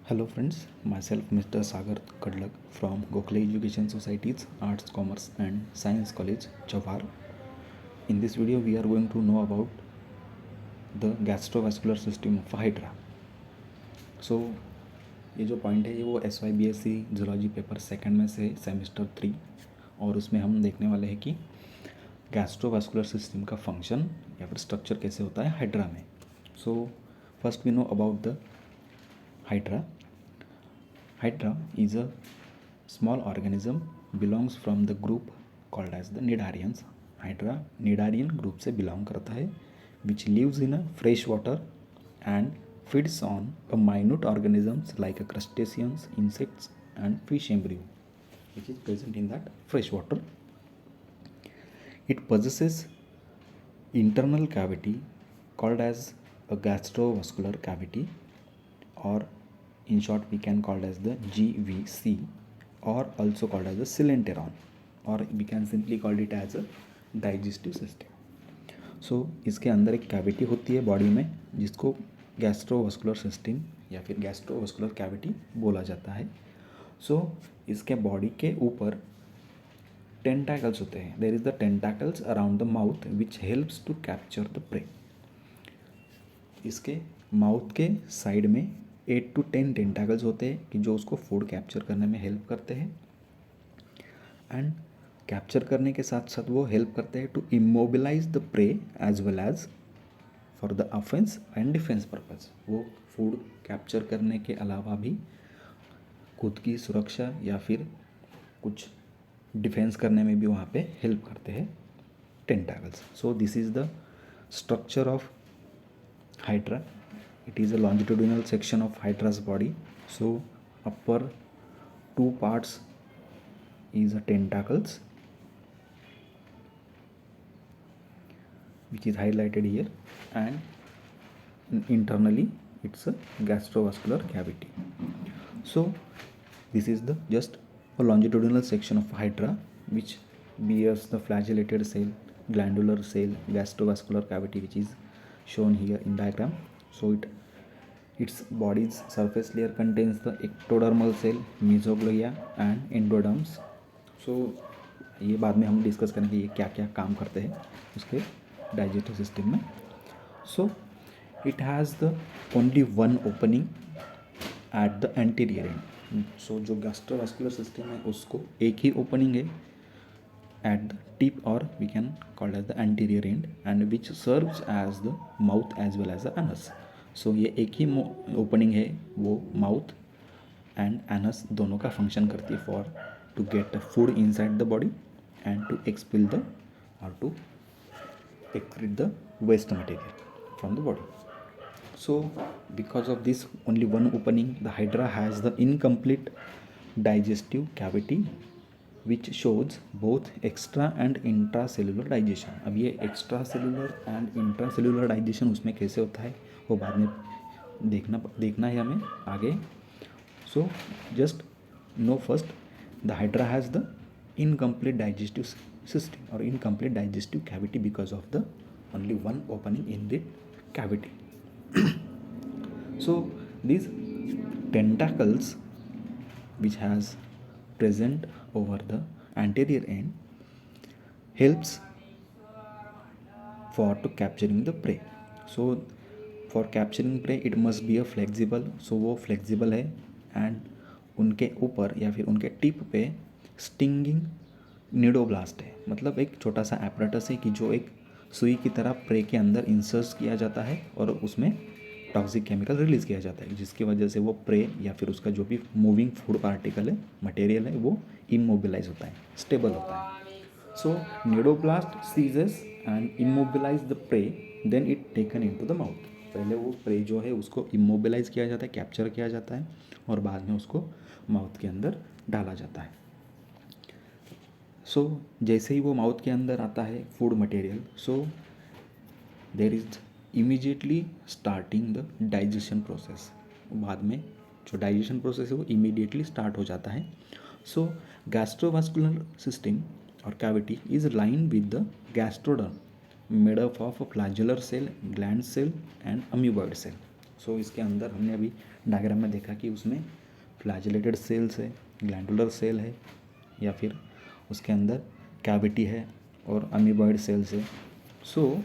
Hello friends, myself Mr. Sagar Kadlak from Gokhale Education Society's Arts, Commerce and Science College, Jawhar. In this video we are going to know about the gastrovascular system of Hydra. So ये जो point है ये वो SYBSC zoology paper second में से semester 3 और उसमें हम देखने वाले हैं कि गैस्ट्रोवास्कुलर सिस्टम का फंक्शन या फिर स्ट्रक्चर कैसे होता है हाइड्रा में. So first we know about the hydra. Hydra is a small organism belongs from the group called as the Cnidarians. Hydra Cnidarian group से belong करता है which lives in a fresh water and feeds on a minute organisms like a crustaceans, insects and fish embryo which is present in that fresh water. It possesses internal cavity called as a gastrovascular cavity, or in short we can call it as the GVC, or also called as the coelenteron, or we can simply call it as a digestive system. So इसके अंदर एक cavity होती है body में जिसको gastrovascular system या फिर gastrovascular cavity बोला जाता है. सो इसके बॉडी के ऊपर टेंटाकल्स होते हैं. There is the tentacles around the mouth which helps to capture the prey. इसके माउथ के साइड में 8 to 10 टेंटाकल्स होते हैं कि जो उसको फूड कैप्चर करने में हेल्प करते हैं. एंड कैप्चर करने के साथ साथ वो हेल्प करते हैं to immobilize the prey as well as for the offense and defense purpose. वो फूड कैप्चर करने के अलावा भी खुद की सुरक्षा या फिर कुछ डिफेंस करने में भी वहाँ पे हेल्प करते हैं tentacles. So this is the structure of hydra. It is a longitudinal section of Hydra's body. So upper two parts is a tentacles which is highlighted here, and internally it's a gastrovascular cavity. So this is the just a longitudinal section of Hydra which bears the flagellated cell, glandular cell, gastrovascular cavity which is shown here in diagram. So its body's surface layer contains the ectodermal cell, mesoglea and endoderms. So ये बाद में हम discuss करेंगे ये क्या क्या काम करते हैं उसके डाइजेस्टिव सिस्टम में. So it has the only one opening at the anterior end. So जो गैस्ट्रोवास्कुलर सिस्टम है उसको एक ही ओपनिंग है at the tip, or we can call it as the anterior end, and which serves as the mouth as well as the anus. So ये एक ही opening है वो माउथ एंड एनस दोनों का फंक्शन करती है for to get the food inside the body and to expel the और to excrete the waste material from the body. So because of this only one opening, the hydra has the incomplete digestive cavity which shows both extra and intracellular digestion. अब ये extra cellular and intracellular digestion उसमें कैसे होता है वो बाद में देखना है हमें आगे. So just know first the hydra has the incomplete digestive system or incomplete digestive cavity because of the only one opening in the cavity. So these tentacles which has present over the anterior end helps for to capturing the prey. So for capturing prey it must be a flexible. So वो flexible है and उनके ऊपर या फिर उनके tip पे stinging cnidoblast है. मतलब एक छोटा सा एपरेटस है कि जो एक सुई की तरह प्रे के अंदर इंसर्ट किया जाता है और उसमें टॉक्सिक केमिकल रिलीज़ किया जाता है जिसकी वजह से वो प्रे या फिर उसका जो भी मूविंग फूड पार्टिकल है मटेरियल है वो इमोबिलाइज होता है, स्टेबल होता है. So cnidoblast seizes and immobilise the prey, then it taken into the mouth. पहले वो प्रे जो है उसको इमोबिलाइज किया जाता है, कैप्चर किया जाता है और बाद में उसको माउथ के अंदर डाला जाता है. सो जैसे ही वो माउथ के अंदर आता है food material, so there is immediately starting the digestion process. बाद में जो डाइजेशन प्रोसेस है वो इमीडिएटली स्टार्ट हो जाता है. सो गैस्ट्रोवास्कुलर सिस्टम और cavity is line with the gastroderm made up of flagellar cell, gland cell and amoeboid cell. So इसके अंदर हमने अभी डायग्राम में देखा कि उसमें फ्लैजिलेटेड सेल्स है, ग्लैंडुलर सेल है, या फिर उसके अंदर कैविटी है और अमीबॉइड सेल्स है। सो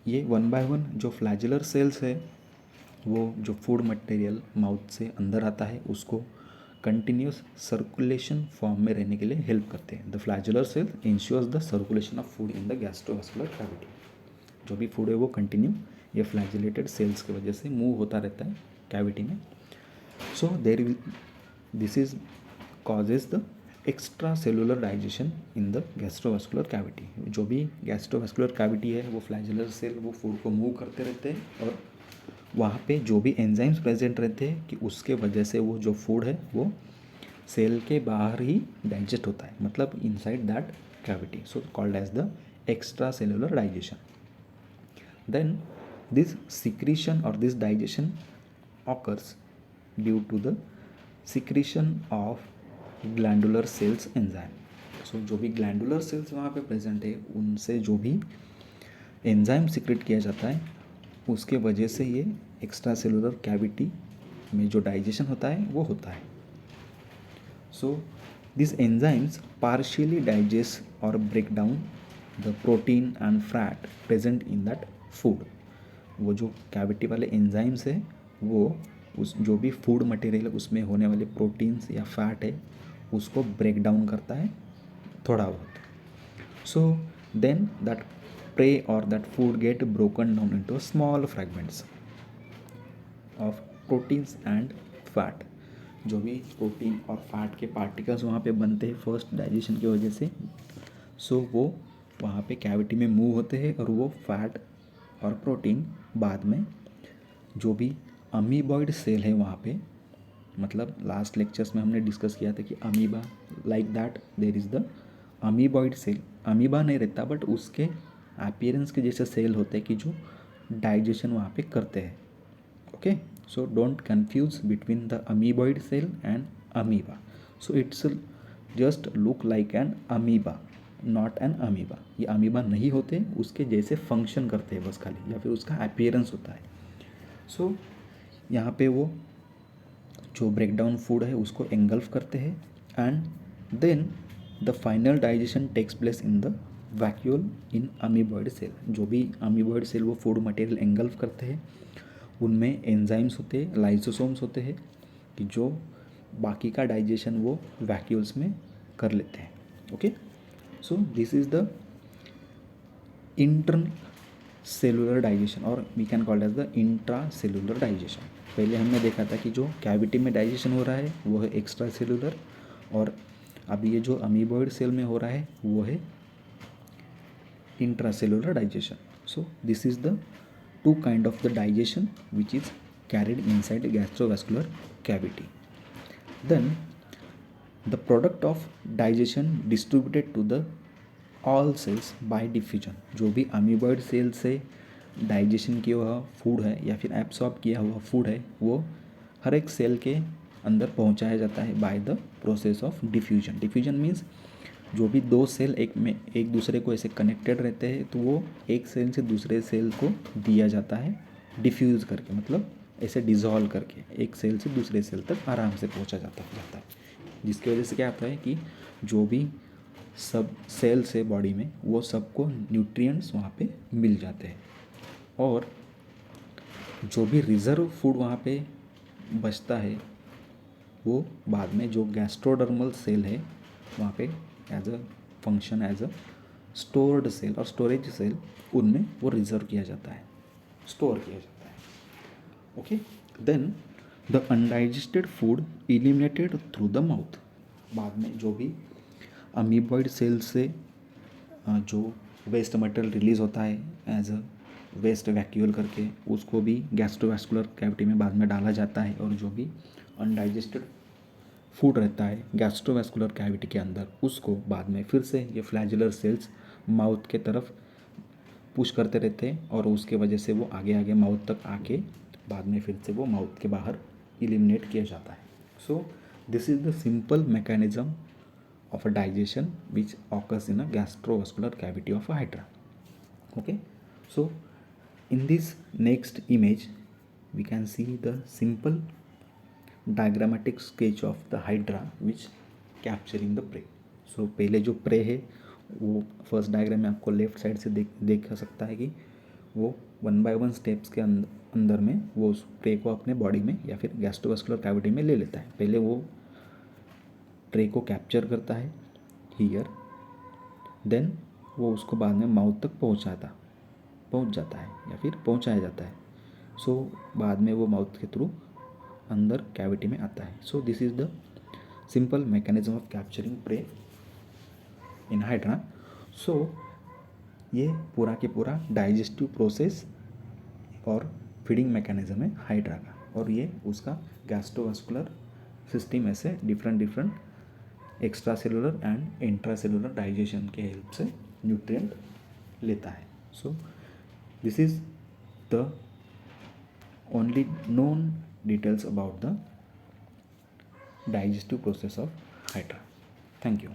ये वन बाय वन जो फ्लैजिलर सेल्स है वो जो फूड मटेरियल माउथ से अंदर आता है उसको कंटिन्यूस सर्कुलेशन फॉर्म में रहने के लिए हेल्प करते हैं। The flagellar cell ensures the circulation of food in the gastrovascular cavity. जो भी फूड है वो कंटिन्यू ये फ्लैजिलेटेड सेल्स की वजह से मूव होता रहता है कैविटी में। सो this is causes the extra cellular digestion in the gastrovascular cavity. जो भी गैस्ट्रोवास्कुलर कैविटी है वो फ्लैजुलर सेल वो फूड को मूव करते रहते हैं और वहाँ पे जो भी एंजाइम्स प्रेजेंट रहते हैं कि उसके वजह से वो जो फूड है वो सेल के बाहर ही डाइजेस्ट होता है, मतलब inside that cavity, so called as the extra cellular digestion. Then this secretion और this digestion occurs due to the secretion of glandular cells enzyme. So जो भी ग्लैंडुलर सेल्स वहाँ पे प्रेजेंट है उनसे जो भी एंजाइम सिक्रेट किया जाता है उसके वजह से ये एक्स्ट्रा सेलुलर कैविटी में जो डाइजेशन होता है वो होता है। So this enzymes partially digest और break down the protein and fat present in that food. वो जो कैविटी वाले एंजाइम्स है वो उस जो भी फूड मटेरियल उसमें होने वाले प्रोटीन्स या फैट है उसको ब्रेक डाउन करता है थोड़ा बहुत। So then that prey or that food get broken down into small fragments of proteins and fat। जो भी प्रोटीन और फैट के पार्टिकल्स वहाँ पे बनते हैं फर्स्ट डाइजेशन की वजह से, सो वो वहाँ पे कैविटी में मूव होते हैं और वो फैट और प्रोटीन बाद में जो भी अमीबॉइड सेल है वहाँ पे, मतलब लास्ट लेक्चर्स में हमने डिस्कस किया था कि amoeba like that there is the amoeboid cell. Amoeba नहीं रहता बट उसके अपीयरेंस के जैसे सेल होते हैं कि जो डाइजेशन वहाँ पे करते हैं। Okay, so don't confuse between the amoeboid cell and amoeba. So it's just look like an amoeba, not an amoeba. ये अमीबा नहीं होते, उसके जैसे फंक्शन करते हैं बस खाली, या फिर उसका अपीयरेंस होता है। सो यहाँ पे वो जो ब्रेकडाउन फूड है उसको एंगल्फ करते हैं and then the final digestion takes place in the vacuole in amoeboid cell. जो भी अमीबॉइड सेल वो फूड मटेरियल एंगल्फ करते हैं उनमें एंजाइम्स होते हैं, लाइसोसोम्स होते हैं कि जो बाकी का डाइजेशन वो वैक्यूल्स में कर लेते हैं। Okay, so this is the intern cellular digestion और we can called as the intra cellular digestion. पहले हमने देखा था कि जो कैविटी में डाइजेशन हो रहा है वो है एक्स्ट्रा सेलुलर, और अब ये जो अमीबॉइड सेल में हो रहा है वो है intracellular digestion. So this is the two kind of the digestion which is carried inside the gastrovascular cavity. Then the product of digestion distributed to the all cells by diffusion। जो भी amoeboid cell से digestion किया हुआ food है या फिर absorb किया हुआ फूड है वो हर एक सेल के अंदर पहुंचाया जाता है by the process of diffusion. Diffusion means जो भी दो सेल एक दूसरे को ऐसे कनेक्टेड रहते हैं तो वो एक सेल से दूसरे सेल को दिया जाता है डिफ्यूज़ करके, मतलब ऐसे डिज़ोल्व करके एक सेल से दूसरे सेल तक आराम से पहुंचा जाता है, जिसकी वजह से क्या होता है कि जो भी सब सेल्स है बॉडी में वो सबको न्यूट्रिएंट्स वहाँ पे मिल जाते हैं, और जो भी रिज़र्व फूड वहाँ पे बचता है वो बाद में जो गैस्ट्रोडर्मल सेल है वहाँ पे as a function as a stored cell और स्टोरेज सेल उनमें वो रिजर्व किया जाता है, स्टोर किया जाता है। Okay, then the undigested food eliminated through the mouth. बाद में जो भी अमीबॉइड सेल से जो वेस्ट मटेरियल रिलीज होता है एज अ वेस्ट वैक्यूल करके उसको भी गैस्ट्रोवास्कुलर कैविटी में बाद में डाला जाता है, और जो भी अनडाइजेस्टेड फूड रहता है गैस्ट्रोवास्कुलर कैविटी के अंदर उसको बाद में फिर से ये फ्लैजुलर सेल्स माउथ के तरफ पुश करते रहते हैं और उसके वजह से वो आगे आगे माउथ तक आके बाद में फिर से वो माउथ के बाहर एलिमिनेट किया जाता है। So this is the simple mechanism of a digestion which occurs in a gastrovascular cavity of a hydra. Okay, so in this next image we can see the simple diagrammatic sketch of the hydra which capturing the prey. So पहले जो pray है वो first diagram में आपको left side से देख सकता है कि वो 1 by 1 स्टेप्स के अंदर में वो उस प्रे को अपने बॉडी में या फिर गैस्ट्रोवास्कुलर कैविटी में ले लेता है. पहले वो प्रे को कैप्चर करता है हियर, देन वो उसको बाद में माउथ तक पहुंच जाता है या फिर पहुंचाया जाता है. सो बाद में वो माउथ के थ्रू अंदर कैविटी में आता है. So this is the simple mechanism of capturing prey in hydra. So ये पूरा के पूरा डाइजेस्टिव प्रोसेस और फीडिंग मैकेनिज्म है हाइड्रा का, और ये उसका गैस्ट्रोवास्कुलर सिस्टम में से different extracellular and intra cellular digestion के हेल्प से न्यूट्रिएंट लेता है. So this is the only known details about the digestive process of hydra. Thank you.